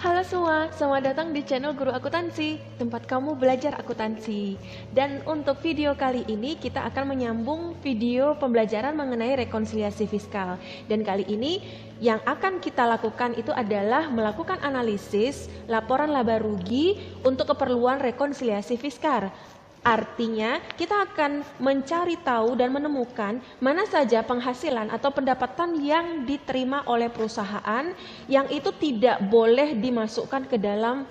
Halo semua, selamat datang di channel Guru Akuntansi, tempat kamu belajar akuntansi. Dan untuk video kali ini kita akan menyambung video pembelajaran mengenai rekonsiliasi fiskal. Dan kali ini yang akan kita lakukan itu adalah melakukan analisis laporan laba rugi untuk keperluan rekonsiliasi fiskal. Artinya, kita akan mencari tahu dan menemukan mana saja penghasilan atau pendapatan yang diterima oleh perusahaan yang itu tidak boleh dimasukkan ke dalam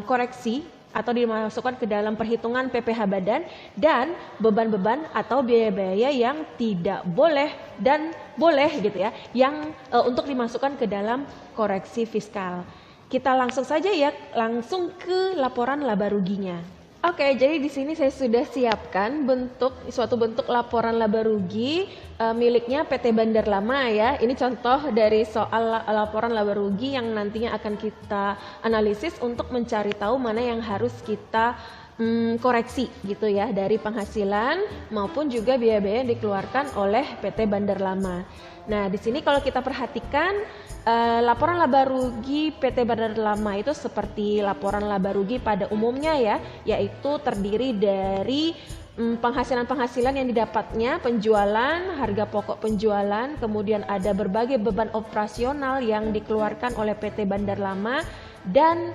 koreksi atau dimasukkan ke dalam perhitungan PPh badan, dan beban-beban atau biaya-biaya yang tidak boleh dan boleh gitu ya, yang untuk dimasukkan ke dalam koreksi fiskal. Kita langsung saja ya, langsung ke laporan laba ruginya. Oke, jadi di sini saya sudah siapkan suatu bentuk laporan laba rugi miliknya PT Bandar Lama ya. Ini contoh dari soal laporan laba rugi yang nantinya akan kita analisis untuk mencari tahu mana yang harus kita koreksi gitu ya, dari penghasilan maupun juga biaya-biaya yang dikeluarkan oleh PT Bandar Lama. Nah, di sini kalau kita perhatikan laporan laba rugi PT Bandar Lama itu seperti laporan laba rugi pada umumnya ya, yaitu terdiri dari penghasilan-penghasilan yang didapatnya, penjualan, harga pokok penjualan, kemudian ada berbagai beban operasional yang dikeluarkan oleh PT Bandar Lama, dan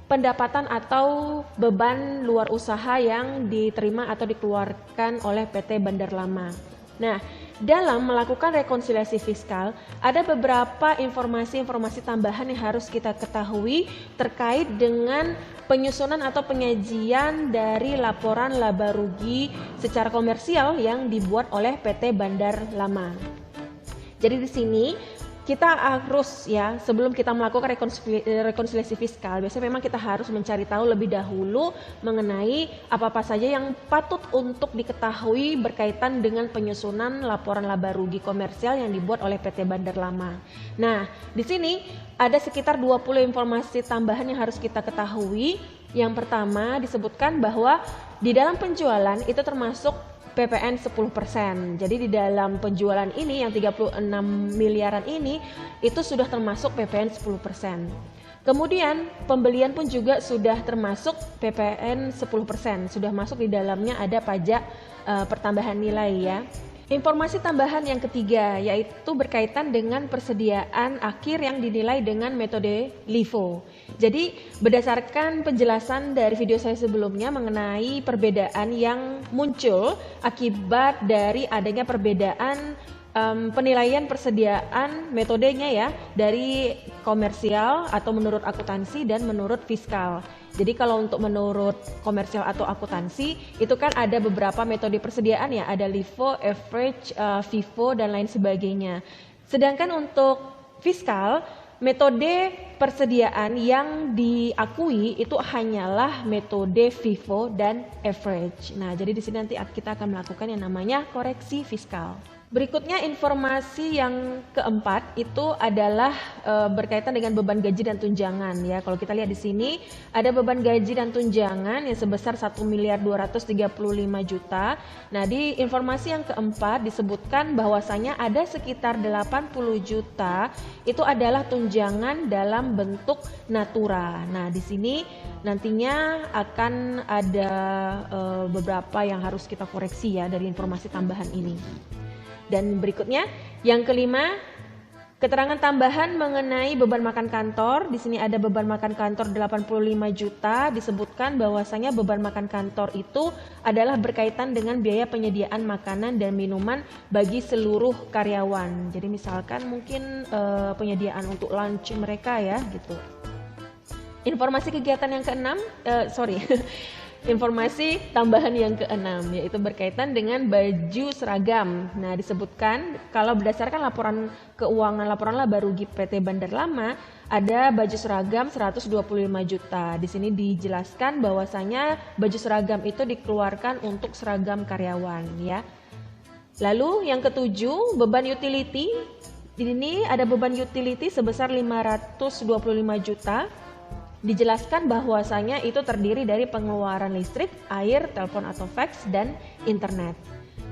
pendapatan atau beban luar usaha yang diterima atau dikeluarkan oleh PT Bandar Lama. Nah, dalam melakukan rekonsiliasi fiskal, ada beberapa informasi-informasi tambahan yang harus kita ketahui terkait dengan penyusunan atau penyajian dari laporan laba rugi secara komersial yang dibuat oleh PT Bandar Lama. Jadi di sini kita harus ya, sebelum kita melakukan rekonsiliasi fiskal, biasanya memang kita harus mencari tahu lebih dahulu mengenai apa-apa saja yang patut untuk diketahui berkaitan dengan penyusunan laporan laba rugi komersial yang dibuat oleh PT Bandar Lama. Nah, di sini ada sekitar 20 informasi tambahan yang harus kita ketahui. Yang pertama disebutkan bahwa di dalam penjualan itu termasuk PPN 10%. Jadi di dalam penjualan ini yang 36 miliaran ini itu sudah termasuk PPN 10%. Kemudian pembelian pun juga sudah termasuk PPN 10%. Sudah masuk di dalamnya ada pajak pertambahan nilai ya. Informasi tambahan yang ketiga yaitu berkaitan dengan persediaan akhir yang dinilai dengan metode LIFO. Jadi berdasarkan penjelasan dari video saya sebelumnya mengenai perbedaan yang muncul akibat dari adanya perbedaan penilaian persediaan metodenya ya, dari komersial atau menurut akuntansi dan menurut fiskal. Jadi kalau untuk menurut komersial atau akuntansi itu kan ada beberapa metode persediaan ya, ada LIFO, average, FIFO dan lain sebagainya. Sedangkan untuk fiskal, metode persediaan yang diakui itu hanyalah metode FIFO dan average. Nah, jadi di sini nanti kita akan melakukan yang namanya koreksi fiskal. Berikutnya informasi yang keempat itu adalah berkaitan dengan beban gaji dan tunjangan ya. Kalau kita lihat di sini ada beban gaji dan tunjangan yang sebesar 1.235.000.000. Nah, di informasi yang keempat disebutkan bahwasanya ada sekitar 80 juta itu adalah tunjangan dalam bentuk natura. Nah, di sini nantinya akan ada beberapa yang harus kita koreksi ya dari informasi tambahan ini. Dan berikutnya, yang kelima, keterangan tambahan mengenai beban makan kantor. Di sini ada beban makan kantor 85 juta. Disebutkan bahwasanya beban makan kantor itu adalah berkaitan dengan biaya penyediaan makanan dan minuman bagi seluruh karyawan. Jadi misalkan mungkin penyediaan untuk lunch mereka ya gitu. Informasi kegiatan yang keenam, informasi tambahan yang keenam yaitu berkaitan dengan baju seragam. Nah, disebutkan kalau berdasarkan laporan keuangan laporan laba rugi PT Bandar Lama ada baju seragam 125 juta. Di sini dijelaskan bahwasanya baju seragam itu dikeluarkan untuk seragam karyawan ya. Lalu yang ketujuh, beban utility. Ini ada beban utility sebesar 525 juta. Dijelaskan bahwasanya itu terdiri dari pengeluaran listrik, air, telepon atau fax, dan internet.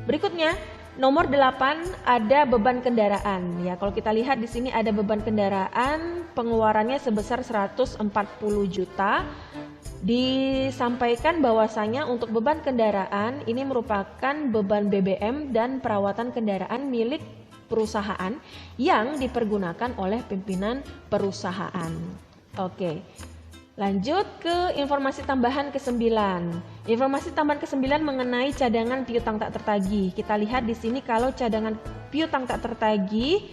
Berikutnya, Nomor 8 ada beban kendaraan. Ya, kalau kita lihat di sini ada beban kendaraan, pengeluarannya sebesar 140 juta. Disampaikan bahwasanya untuk beban kendaraan ini merupakan beban BBM dan perawatan kendaraan milik perusahaan yang dipergunakan oleh pimpinan perusahaan. Oke. Lanjut ke informasi tambahan ke-9. Informasi tambahan ke-9 mengenai cadangan piutang tak tertagih. Kita lihat di sini kalau cadangan piutang tak tertagih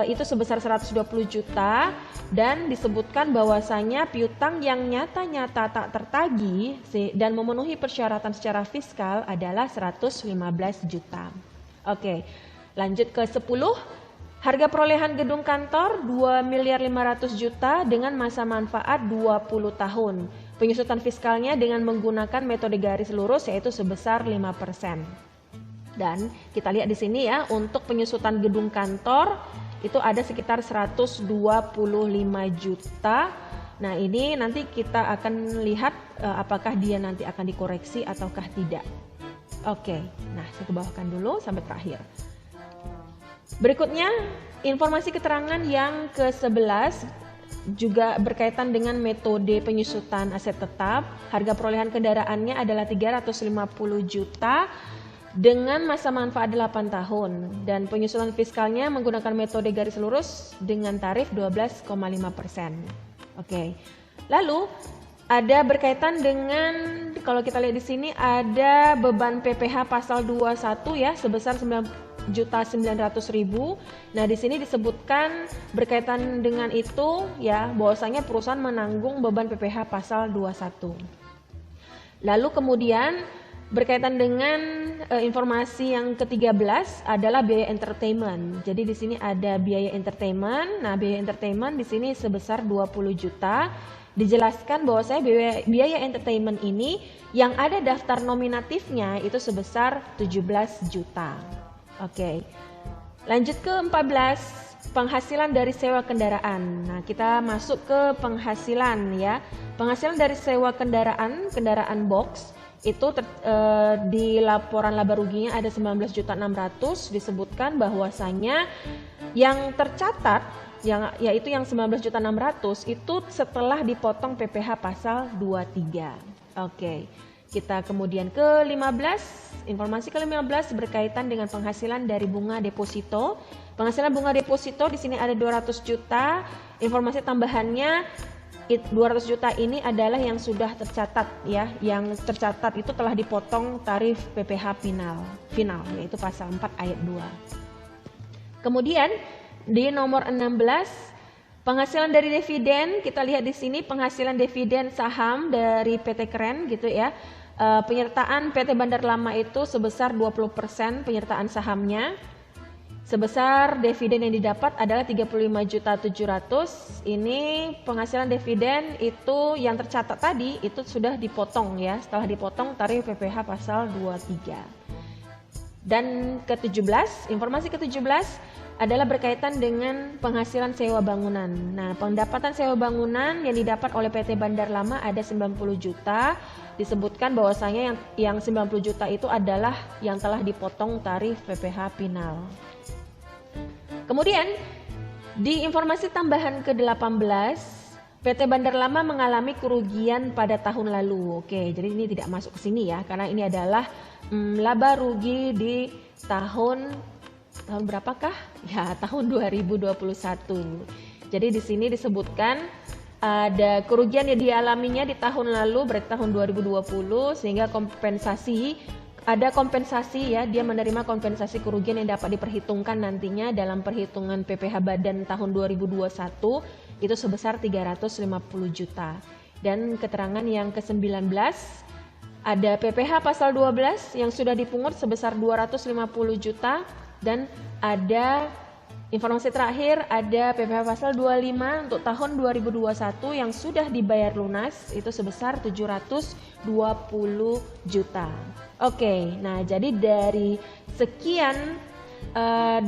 itu sebesar 120 juta dan disebutkan bahwasanya piutang yang nyata-nyata tak tertagih dan memenuhi persyaratan secara fiskal adalah 115 juta. Oke. Lanjut ke 10. Harga perolehan gedung kantor 2.500.000 juta dengan masa manfaat 20 tahun. Penyusutan fiskalnya dengan menggunakan metode garis lurus yaitu sebesar 5%. Dan kita lihat di sini ya, untuk penyusutan gedung kantor itu ada sekitar 125 juta. Nah, ini nanti kita akan lihat apakah dia nanti akan dikoreksi ataukah tidak. Oke, nah saya kebawahkan dulu sampai terakhir. Berikutnya, informasi keterangan yang ke-11 juga berkaitan dengan metode penyusutan aset tetap. Harga perolehan kendaraannya adalah 350 juta dengan masa manfaat 8 tahun dan penyusutan fiskalnya menggunakan metode garis lurus dengan tarif 12,5%. Oke. Lalu ada berkaitan dengan, kalau kita lihat di sini ada beban PPh pasal 21 ya sebesar 9.900.000. Nah, di sini disebutkan berkaitan dengan itu ya bahwasanya perusahaan menanggung beban PPh pasal 21. Lalu kemudian berkaitan dengan informasi yang ke-13 adalah biaya entertainment. Jadi di sini ada biaya entertainment. Nah, biaya entertainment di sini sebesar 20 juta. Dijelaskan bahwasanya biaya entertainment ini yang ada daftar nominatifnya itu sebesar 17 juta. Oke. Lanjut ke 14, penghasilan dari sewa kendaraan. Nah, kita masuk ke penghasilan ya. Penghasilan dari sewa kendaraan box itu di laporan laba ruginya ada 19.600.000. Disebutkan bahwasanya yang tercatat yaitu yang 19.600.000 itu setelah dipotong PPh pasal 23. Oke. Kita kemudian ke 15, informasi ke-15 berkaitan dengan penghasilan dari bunga deposito. Penghasilan bunga deposito di sini ada 200 juta. Informasi tambahannya 200 juta ini adalah yang sudah tercatat ya, yang tercatat itu telah dipotong tarif PPh final yaitu pasal 4 ayat 2. Kemudian di nomor 16 penghasilan dari dividen, kita lihat di sini penghasilan dividen saham dari PT Keren gitu ya. Penyertaan PT Bandar Lama itu sebesar 20% penyertaan sahamnya. Sebesar dividen yang didapat adalah 35.700.000. Ini penghasilan dividen itu yang tercatat tadi itu sudah dipotong ya, setelah dipotong tarif PPh pasal 23. Dan ke-17, informasi ke-17 adalah berkaitan dengan penghasilan sewa bangunan. Nah, pendapatan sewa bangunan yang didapat oleh PT Bandar Lama ada 90 juta. Disebutkan bahwasanya yang 90 juta itu adalah yang telah dipotong tarif PPh final. Kemudian di informasi tambahan ke-18, PT Bandar Lama mengalami kerugian pada tahun lalu. Oke, jadi ini tidak masuk ke sini ya, karena ini adalah laba rugi di tahun berapakah? Ya, tahun 2021. Jadi di sini disebutkan ada kerugian yang dialaminya di tahun lalu, berarti tahun 2020, sehingga ada kompensasi ya, dia menerima kompensasi kerugian yang dapat diperhitungkan nantinya dalam perhitungan PPh Badan tahun 2021 itu sebesar 350 juta. Dan keterangan yang ke-19 ada PPh pasal 12 yang sudah dipungut sebesar 250 juta dan ada informasi terakhir ada PPh pasal 25 untuk tahun 2021 yang sudah dibayar lunas itu sebesar 720 juta. Oke, nah jadi dari sekian 20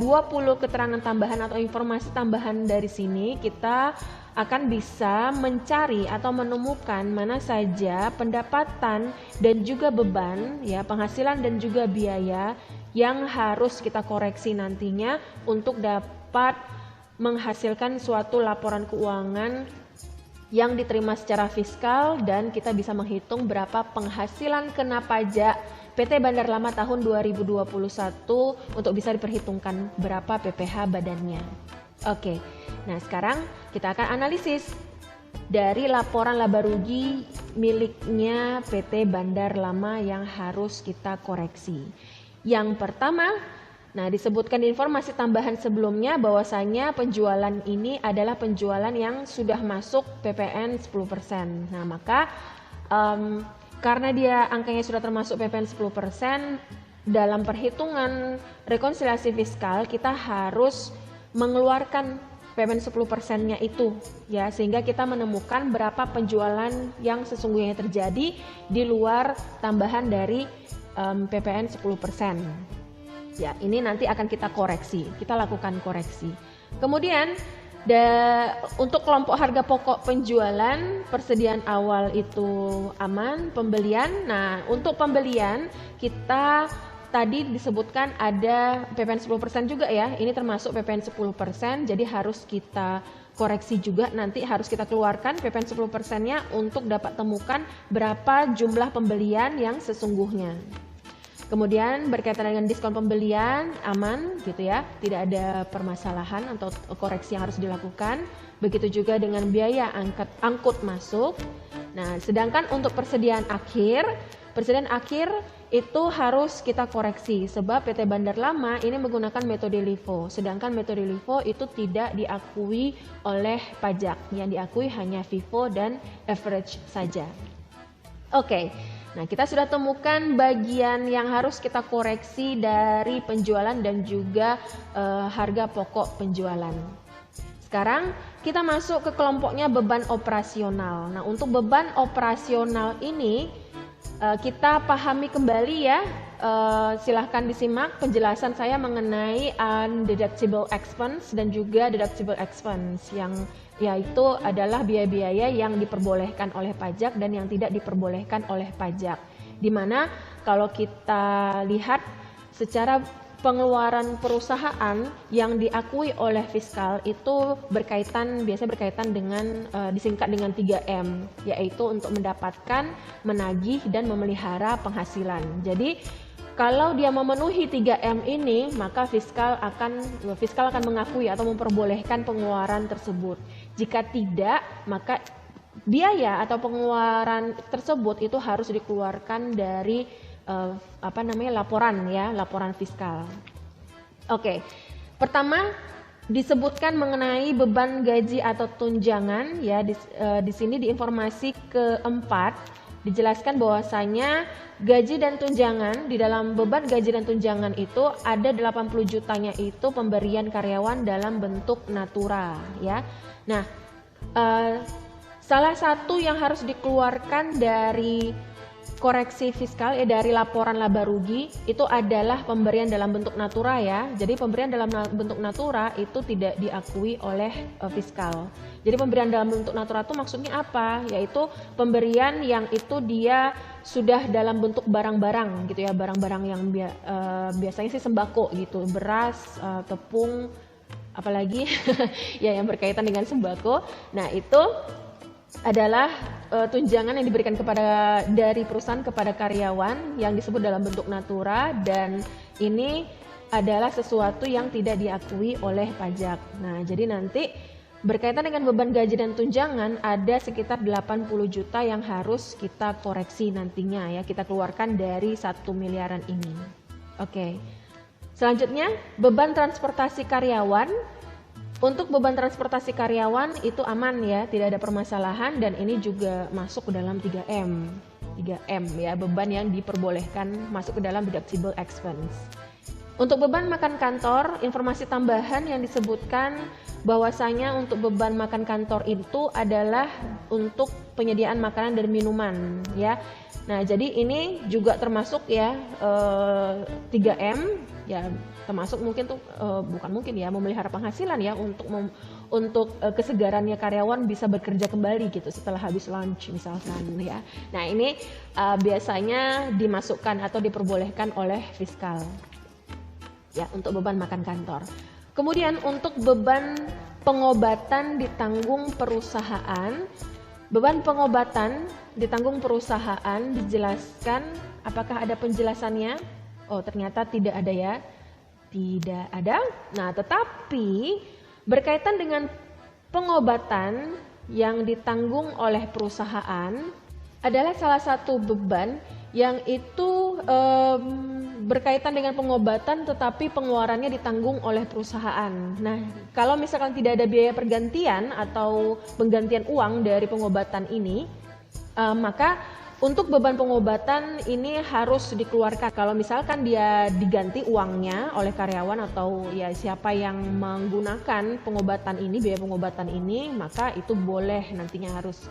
keterangan tambahan atau informasi tambahan dari sini kita akan bisa mencari atau menemukan mana saja pendapatan dan juga beban ya, penghasilan dan juga biaya yang harus kita koreksi nantinya untuk dapat menghasilkan suatu laporan keuangan yang diterima secara fiskal dan kita bisa menghitung berapa penghasilan kena pajak PT Bandar Lama tahun 2021 untuk bisa diperhitungkan berapa PPh badannya. Oke, nah sekarang kita akan analisis dari laporan laba rugi miliknya PT Bandar Lama yang harus kita koreksi. Yang pertama, nah disebutkan di informasi tambahan sebelumnya bahwasanya penjualan ini adalah penjualan yang sudah masuk PPN 10%. Nah maka karena dia angkanya sudah termasuk PPN 10%, dalam perhitungan rekonsiliasi fiskal kita harus mengeluarkan PPN 10%-nya itu ya, sehingga kita menemukan berapa penjualan yang sesungguhnya terjadi di luar tambahan dari PPN 10%. Ya, ini nanti akan kita koreksi, kita lakukan koreksi. Kemudian untuk kelompok harga pokok penjualan, persediaan awal itu aman, pembelian. Nah, untuk pembelian kita tadi disebutkan ada PPN 10% juga ya, ini termasuk PPN 10%, jadi harus kita koreksi juga, nanti harus kita keluarkan PPN 10%-nya untuk dapat temukan berapa jumlah pembelian yang sesungguhnya. Kemudian berkaitan dengan diskon pembelian, aman gitu ya, tidak ada permasalahan atau koreksi yang harus dilakukan. Begitu juga dengan biaya angkut masuk. Nah, sedangkan untuk persediaan akhir itu harus kita koreksi sebab PT Bandar Lama ini menggunakan metode LIFO, sedangkan metode LIFO itu tidak diakui oleh pajak, yang diakui hanya FIFO dan average saja. Oke, nah kita sudah temukan bagian yang harus kita koreksi dari penjualan dan juga harga pokok penjualan. Sekarang kita masuk ke kelompoknya beban operasional. Nah, untuk beban operasional ini kita pahami kembali ya, silahkan disimak penjelasan saya mengenai undeductible expense dan juga deductible expense, yang yaitu adalah biaya-biaya yang diperbolehkan oleh pajak dan yang tidak diperbolehkan oleh pajak. Dimana kalau kita lihat secara pengeluaran perusahaan yang diakui oleh fiskal itu biasanya berkaitan dengan disingkat dengan 3M, yaitu untuk mendapatkan, menagih dan memelihara penghasilan. Jadi kalau dia memenuhi 3M ini, maka fiskal akan mengakui atau memperbolehkan pengeluaran tersebut. Jika tidak, maka biaya atau pengeluaran tersebut itu harus dikeluarkan dari laporan fiskal. Oke, pertama disebutkan mengenai beban gaji atau tunjangan ya, di sini di informasi keempat dijelaskan bahwasanya gaji dan tunjangan, di dalam beban gaji dan tunjangan itu ada 80 jutanya itu pemberian karyawan dalam bentuk natura ya. Nah, salah satu yang harus dikeluarkan dari koreksi fiskal dari laporan laba rugi itu adalah pemberian dalam bentuk natura ya. Jadi pemberian dalam bentuk natura itu tidak diakui oleh fiskal. Jadi pemberian dalam bentuk natura itu maksudnya apa? Yaitu pemberian yang itu dia sudah dalam bentuk barang-barang gitu ya, barang-barang yang biasanya sih sembako gitu, beras, tepung, apalagi ya yang berkaitan dengan sembako. Nah, itu adalah tunjangan yang diberikan dari perusahaan kepada karyawan yang disebut dalam bentuk natura, dan ini adalah sesuatu yang tidak diakui oleh pajak. Nah, jadi nanti berkaitan dengan beban gaji dan tunjangan ada sekitar 80 juta yang harus kita koreksi nantinya ya, kita keluarkan dari 1 miliaran ini. Oke. Selanjutnya, beban transportasi karyawan. Untuk beban transportasi karyawan itu aman ya, tidak ada permasalahan, dan ini juga masuk ke dalam 3M ya, beban yang diperbolehkan masuk ke dalam deductible expense. Untuk beban makan kantor, informasi tambahan yang disebutkan bahwasanya untuk beban makan kantor itu adalah untuk penyediaan makanan dan minuman ya. Nah, jadi ini juga termasuk ya 3M ya, termasuk mungkin tuh bukan mungkin ya, memelihara penghasilan ya, untuk kesegarannya karyawan bisa bekerja kembali gitu setelah habis lunch misalkan ya. Nah, ini biasanya dimasukkan atau diperbolehkan oleh fiskal. ya, untuk beban makan kantor. Kemudian untuk beban pengobatan ditanggung perusahaan, beban pengobatan ditanggung perusahaan dijelaskan, apakah ada penjelasannya? Oh, ternyata tidak ada ya. Tidak ada. Nah, tetapi berkaitan dengan pengobatan yang ditanggung oleh perusahaan adalah salah satu beban yang itu berkaitan dengan pengobatan tetapi pengeluarannya ditanggung oleh perusahaan. Nah, kalau misalkan tidak ada biaya pergantian atau penggantian uang dari pengobatan ini, maka untuk beban pengobatan ini harus dikeluarkan. Kalau misalkan dia diganti uangnya oleh karyawan atau ya siapa yang menggunakan pengobatan ini, biaya pengobatan ini, maka itu boleh nantinya harus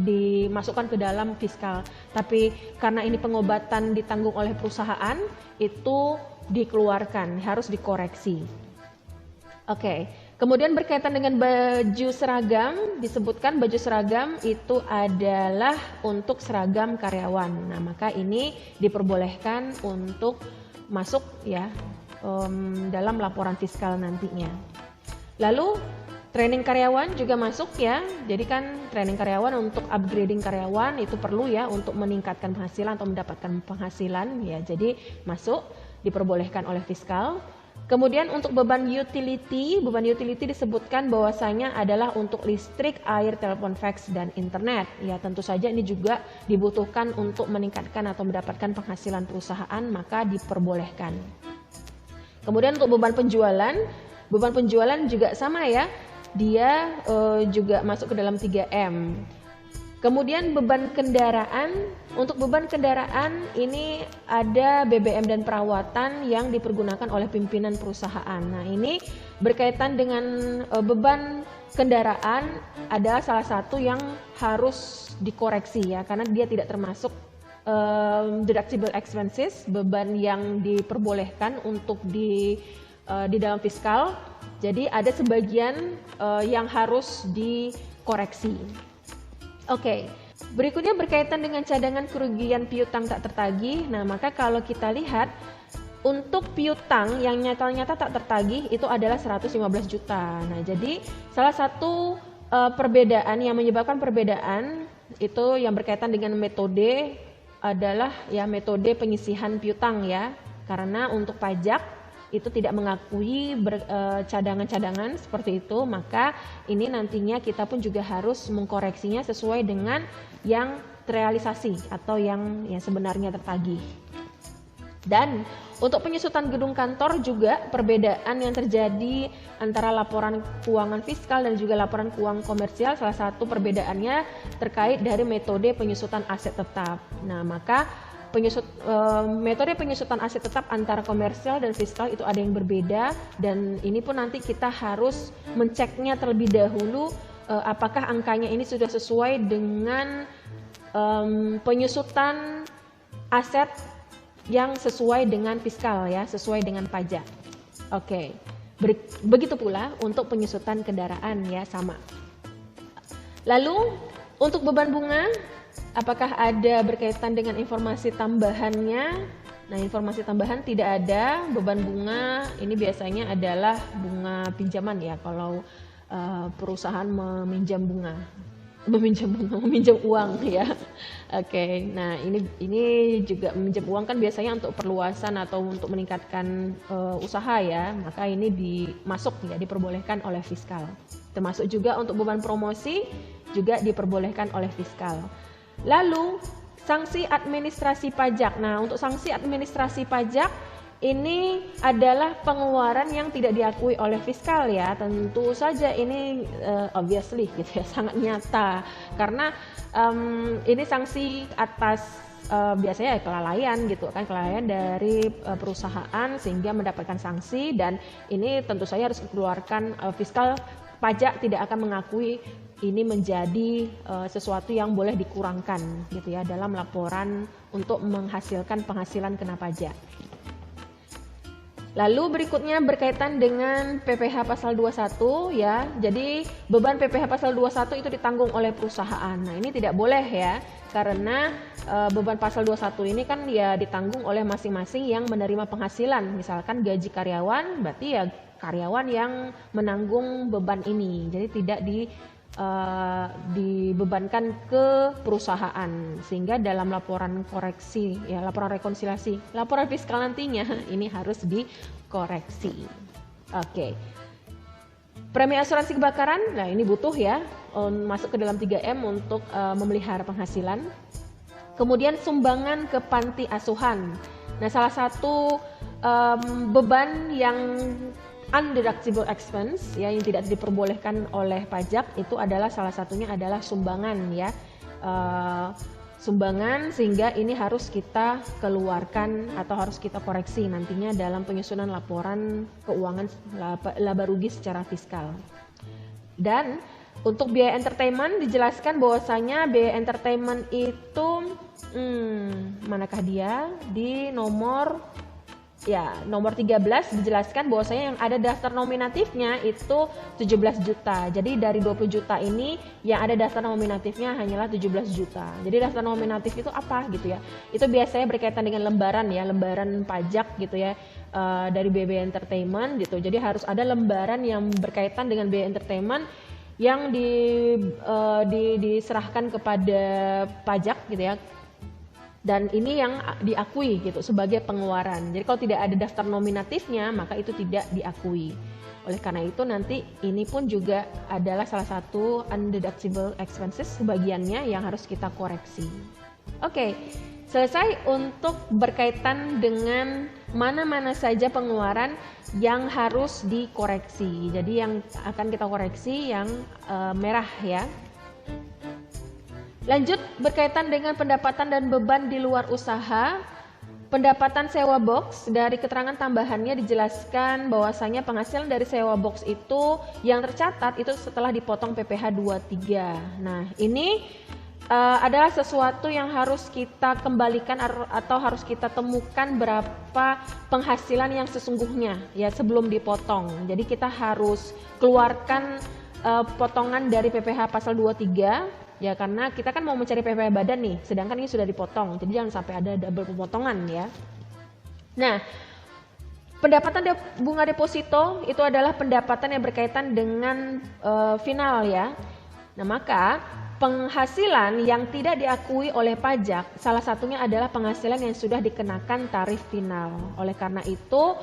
dimasukkan ke dalam fiskal. Tapi karena ini pengobatan ditanggung oleh perusahaan, itu dikeluarkan, harus dikoreksi. Oke. Kemudian berkaitan dengan baju seragam, disebutkan baju seragam itu adalah untuk seragam karyawan. Nah, maka ini diperbolehkan untuk masuk ya dalam laporan fiskal nantinya. Lalu training karyawan juga masuk ya. Jadi kan training karyawan untuk upgrading karyawan itu perlu ya untuk meningkatkan penghasilan atau mendapatkan penghasilan ya. Jadi masuk, diperbolehkan oleh fiskal. Kemudian untuk beban utility disebutkan bahwasanya adalah untuk listrik, air, telepon, fax, dan internet. Ya, tentu saja ini juga dibutuhkan untuk meningkatkan atau mendapatkan penghasilan perusahaan, maka diperbolehkan. Kemudian untuk beban penjualan juga sama ya, dia juga masuk ke dalam 3M. Kemudian beban kendaraan, untuk beban kendaraan ini ada BBM dan perawatan yang dipergunakan oleh pimpinan perusahaan. Nah, ini berkaitan dengan beban kendaraan adalah salah satu yang harus dikoreksi ya, karena dia tidak termasuk deductible expenses, beban yang diperbolehkan untuk di dalam fiskal. Jadi ada sebagian yang harus dikoreksi. Oke, berikutnya berkaitan dengan cadangan kerugian piutang tak tertagih. Nah, maka kalau kita lihat untuk piutang yang nyata-nyata tak tertagih itu adalah 115 juta. Nah, jadi salah satu perbedaan yang menyebabkan perbedaan itu yang berkaitan dengan metode adalah ya metode penyisihan piutang ya. Karena untuk pajak itu tidak mengakui cadangan-cadangan seperti itu, maka ini nantinya kita pun juga harus mengkoreksinya sesuai dengan yang terrealisasi atau yang sebenarnya tertagih. Dan untuk penyusutan gedung kantor juga perbedaan yang terjadi antara laporan keuangan fiskal dan juga laporan keuangan komersial, salah satu perbedaannya terkait dari metode penyusutan aset tetap. Nah, maka metode penyusutan aset tetap antara komersial dan fiskal itu ada yang berbeda, dan ini pun nanti kita harus menceknya terlebih dahulu apakah angkanya ini sudah sesuai dengan penyusutan aset yang sesuai dengan fiskal ya, sesuai dengan pajak. Oke. Begitu pula untuk penyusutan kendaraan ya, sama. Lalu untuk beban bunga, apakah ada berkaitan dengan informasi tambahannya? Nah, informasi tambahan tidak ada. Beban bunga ini biasanya adalah bunga pinjaman ya, kalau perusahaan meminjam uang ya. Oke. Nah, ini juga meminjam uang kan biasanya untuk perluasan atau untuk meningkatkan usaha ya. Maka ini diperbolehkan oleh fiskal. Termasuk juga untuk beban promosi juga diperbolehkan oleh fiskal. Lalu sanksi administrasi pajak. Nah, untuk sanksi administrasi pajak ini adalah pengeluaran yang tidak diakui oleh fiskal ya. Tentu saja ini obviously gitu ya, sangat nyata. Karena ini sanksi atas biasanya kelalaian gitu kan, kelalaian dari perusahaan sehingga mendapatkan sanksi, dan ini tentu saja harus dikeluarkan fiskal. Pajak tidak akan mengakui ini menjadi sesuatu yang boleh dikurangkan gitu ya dalam laporan untuk menghasilkan penghasilan kena pajak. Lalu berikutnya berkaitan dengan PPh pasal 21 ya. Jadi beban PPh pasal 21 itu ditanggung oleh perusahaan. Nah, ini tidak boleh ya. Karena beban pasal 21 ini kan ya ditanggung oleh masing-masing yang menerima penghasilan. Misalkan gaji karyawan, berarti ya karyawan yang menanggung beban ini. Jadi tidak dibebankan ke perusahaan, sehingga dalam laporan koreksi ya, laporan rekonsiliasi, laporan fiskal nantinya ini harus dikoreksi. Oke. Premi asuransi kebakaran, nah ini butuh ya, masuk ke dalam 3M untuk memelihara penghasilan. Kemudian sumbangan ke panti asuhan. Nah, salah satu beban yang undeductible expense ya, yang tidak diperbolehkan oleh pajak itu adalah salah satunya adalah sumbangan ya, sumbangan, sehingga ini harus kita keluarkan atau harus kita koreksi nantinya dalam penyusunan laporan keuangan laba rugi secara fiskal. Dan untuk biaya entertainment dijelaskan bahwasanya biaya entertainment itu manakah dia di nomor 13 dijelaskan bahwasanya yang ada daftar nominatifnya itu 17 juta. Jadi dari 20 juta ini yang ada daftar nominatifnya hanyalah 17 juta. Jadi daftar nominatif itu apa gitu ya? Itu biasanya berkaitan dengan lembaran ya, lembaran pajak gitu ya, dari biaya entertainment gitu. Jadi harus ada lembaran yang berkaitan dengan biaya entertainment yang diserahkan kepada pajak gitu ya. Dan ini yang diakui gitu sebagai pengeluaran. Jadi kalau tidak ada daftar nominatifnya, maka itu tidak diakui. Oleh karena itu nanti ini pun juga adalah salah satu undeductible expenses sebagiannya yang harus kita koreksi. Oke, selesai untuk berkaitan dengan mana-mana saja pengeluaran yang harus dikoreksi. Jadi yang akan kita koreksi yang merah ya. Lanjut berkaitan dengan pendapatan dan beban di luar usaha. Pendapatan sewa box, dari keterangan tambahannya dijelaskan bahwasanya penghasilan dari sewa box itu yang tercatat itu setelah dipotong PPh 23. Nah, ini adalah sesuatu yang harus kita kembalikan atau harus kita temukan berapa penghasilan yang sesungguhnya ya sebelum dipotong. Jadi kita harus keluarkan potongan dari PPh pasal 23 ya, karena kita kan mau mencari PPh badan nih, sedangkan ini sudah dipotong, jadi jangan sampai ada double pemotongan ya. Nah, pendapatan bunga deposito itu adalah pendapatan yang berkaitan dengan final ya. Nah, maka penghasilan yang tidak diakui oleh pajak, salah satunya adalah penghasilan yang sudah dikenakan tarif final. Oleh karena itu,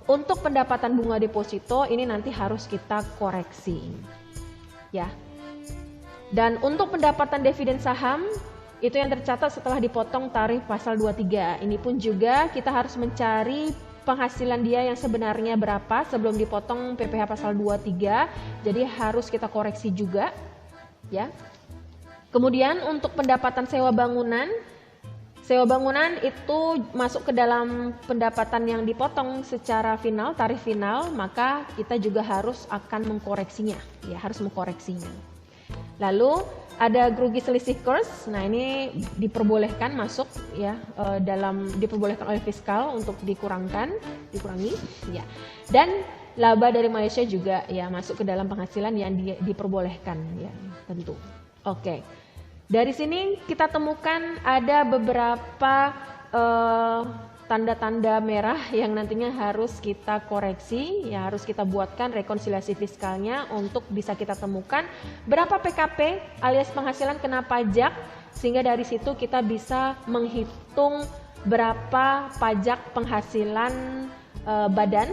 untuk pendapatan bunga deposito ini nanti harus kita koreksi ya. Dan untuk pendapatan dividen saham itu yang tercatat setelah dipotong tarif pasal 23. Ini pun juga kita harus mencari penghasilan dia yang sebenarnya berapa sebelum dipotong PPh pasal 23. Jadi harus kita koreksi juga ya. Kemudian untuk pendapatan sewa bangunan itu masuk ke dalam pendapatan yang dipotong secara final, tarif final, maka kita juga harus akan mengkoreksinya ya, harus mengkoreksinya. Lalu ada grogi selisih kurs. Nah, ini diperbolehkan masuk ya, diperbolehkan oleh fiskal untuk dikurangi ya. Dan laba dari Malaysia juga ya masuk ke dalam penghasilan yang diperbolehkan ya, tentu. Oke. Dari sini kita temukan ada beberapa tanda-tanda merah yang nantinya harus kita koreksi, ya harus kita buatkan rekonsiliasi fiskalnya untuk bisa kita temukan berapa PKP alias penghasilan kena pajak, sehingga dari situ kita bisa menghitung berapa pajak penghasilan badan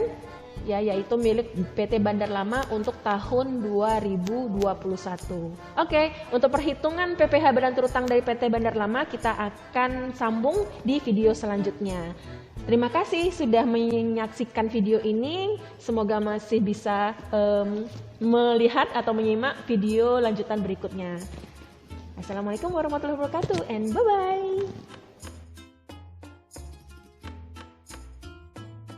ya, yaitu milik PT Bandar Lama untuk tahun 2021. Oke, untuk perhitungan PPh badan terutang dari PT Bandar Lama kita akan sambung di video selanjutnya. Terima kasih sudah menyaksikan video ini. Semoga masih bisa melihat atau menyimak video lanjutan berikutnya. Assalamualaikum warahmatullahi wabarakatuh and bye-bye.